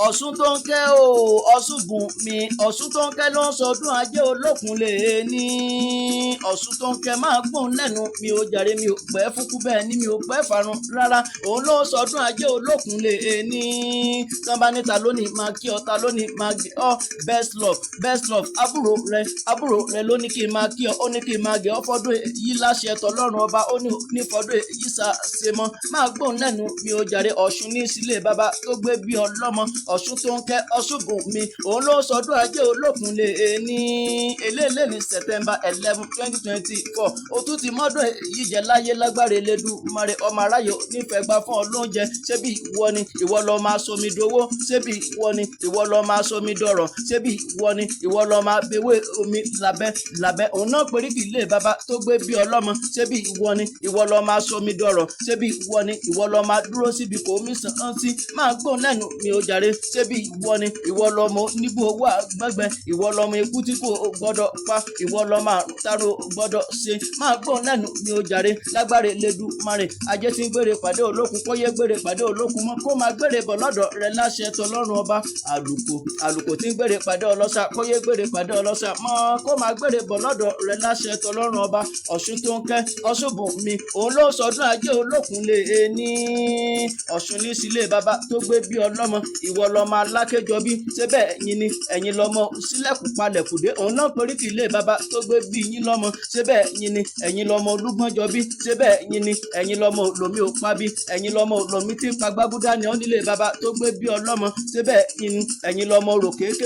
Ọ̀ṣun tó ń kẹ́ o Ọ̀ṣun bùn mi Ọ̀ṣun tó ń kẹ́ ló ń sọdún ajé olókun lè ní. Ọ̀ṣun tó ń kẹ́ máa gbóhùn lẹ́nu mi ò jàre mi ò pẹ́ fúnkú bẹ́ẹ̀ ni mi ò pẹ́ farun rárá òun ló ń sọdún ajé olókun lè ní. Tán bá níta lónìí máa kí ọ ta lónìí máa gé ọ best love àbúrò rẹ ló ní kí n máa kí ọ ó ní kí n máa gé ọ fọdún yìí láṣẹ tọlọ́run ọba ó ní fọdún yìí ṣàṣemọ máa gbóhùn lẹ́nu mi ò jàre Ọ̀ṣun ní sílé bàbá tó gbé bí ọlọ́mọ Ọ̀ṣun tó ń kẹ́ Ọ̀ṣun bùn mi òun ló sọdún ajé olókun lè ní. eléèlé ní September 11 2024 ó tún ti mọ́dún yìí jẹ́ láyé lágbára Elédùmarè ọmọ aráyò nífẹ̀ẹ́ gbà fún ọ lóúnjẹ ṣébí ìwọ ni ìwọ lọ máa somi dowó ṣébí ìwọ ni ìwọ lọ máa somi dọ̀rọ̀ ṣébí ìwọ ni ìwọ lọ máa bewé omi làbẹ́ òun náà períkì ilé bàbá tó gbé bí ọlọ́mọ ṣébí ìwọ ni ìwọ lọ máa somi dọ̀rọ̀ ṣébí ìwọ ni ìwọ lọ máa dúró síbi kò mí sàn án sí máa gbóhùn lẹ́nu mi ò jàre ṣébí ìwọ ni ìwọ lọmọ níbo owó àgbẹ̀gbẹ̀ ìwọ lọmọ ikú tí kò gbọ́dọ̀ pa ìwọ lọmọ àrùntaro gbọ́dọ̀ ṣe máa gbóhùn lẹ́nu mi ò jàre lágbára Elédùmarè ajé tí ń gbére pàdé olókun kó yé gbére pàdé olókun mọ́ kó máa gbére bọ̀ lọ́dọ̀ rẹ láṣẹ tọlọ́run ọba àlùkò tí ń gbére pàdé ọlọ́ṣà kó yé gbére pàdé ọlọ́ṣà mọ́ kó máa gbére bọ̀ lọ́dọ̀ rẹ láṣẹ tọlọ́run ọba Ọ̀ṣun tó ń kẹ́ Ọ̀ṣun bùn mi òun ló sọdún ajé olókun lè ní. Ọ̀ṣun ní sílé bàbá tó gbé bí ọlọ́mọ ìwọ lọmọ alákéjọbí ṣébẹ̀ ẹ̀yin ni ẹ̀yin lọmọ sílẹ̀kùn palẹ̀kùdé òun náà períkì ilé bàbá tó gbé bí yín lọ́mọ ṣébẹ̀ ẹ̀yin ni ẹ̀yin lọmọ olúgbọ́njọbí ṣébẹ̀ ẹ̀yin ni ẹ̀yin lọmọ olómi òpábí ẹ̀yin lọmọ olómi tí ń pa gbábúdá ni ó nílé bàbá tó gbé bí ọlọ́mọ ṣébẹ̀ ẹ̀yin ni ẹ̀yin lọmọ ròkéké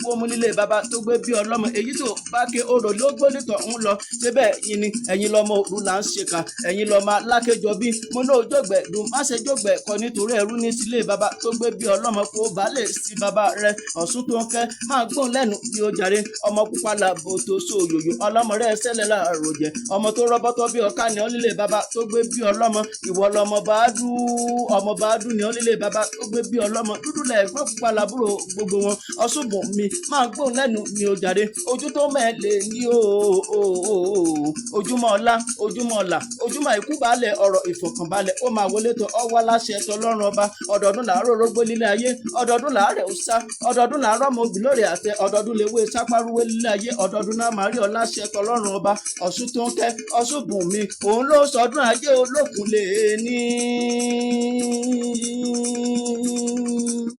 wómú nílé bàbá tó gbé bí ọlọ́mọ èyí tó bá ké orò ló gbólítọ̀ ń lọ ṣébẹ̀ ẹ̀yin ni ẹ̀yin lọmọ òru là ń ṣèkà ẹ̀yin lọmọ alákéjọbí mo náà jógbẹ̀ dùn má ṣe jógbẹ̀ kọ nítorí ẹrú ní sílé bàbá tó gbé bí ọlọ́mọ kó bá lè sí bàbá rẹ Ọ̀ṣun tó ń kẹ́ máa gbóhùn lẹ́nu bí ó jàre ọmọ pupa làbò tó so òyòyò ọlọ́mọ rẹ ṣẹlẹ̀ láàrò jẹ ọmọ tó rọ́bọ́tọ́ bí ọ̀ká ni ó nílé bàbá tó gbé bí ọlọ́mọ ìwọ lọmọ bàádú ni ó nílé bàbá tó gbé bí ọlọ́mọ dúdú lẹ́gbọ́n pupa làbúrò gbogbo wọn Ọ̀ṣun bùn mi máa gbóhùn lẹ́nu mi ó jàre ojú tó mẹ́lẹ̀ ní ojúmọ́ ọlá ojúmọ́ ọlà ojúmọ́ àìkú balẹ̀ ọ̀rọ̀ ìfọ̀kànbalẹ̀ ó máa wọlé tó ọwọ́ láṣẹ tọlọ́run ọba ọdọọdún làárọ̀ rógbó lílé ayé ọdọọdún làárẹ̀ òsá ọdọọdún làárọ̀ ọmọ òbí lórí àtẹ ọdọọdún lèwe sápárúwé lílé ayé ọdọọdún náà máa rí ọ láṣẹ tọlọ́run ọba Ọ̀ṣun tó ń kẹ́ Ọ̀ṣun bùn mi òun ló sọdún ajé olókun lè ní.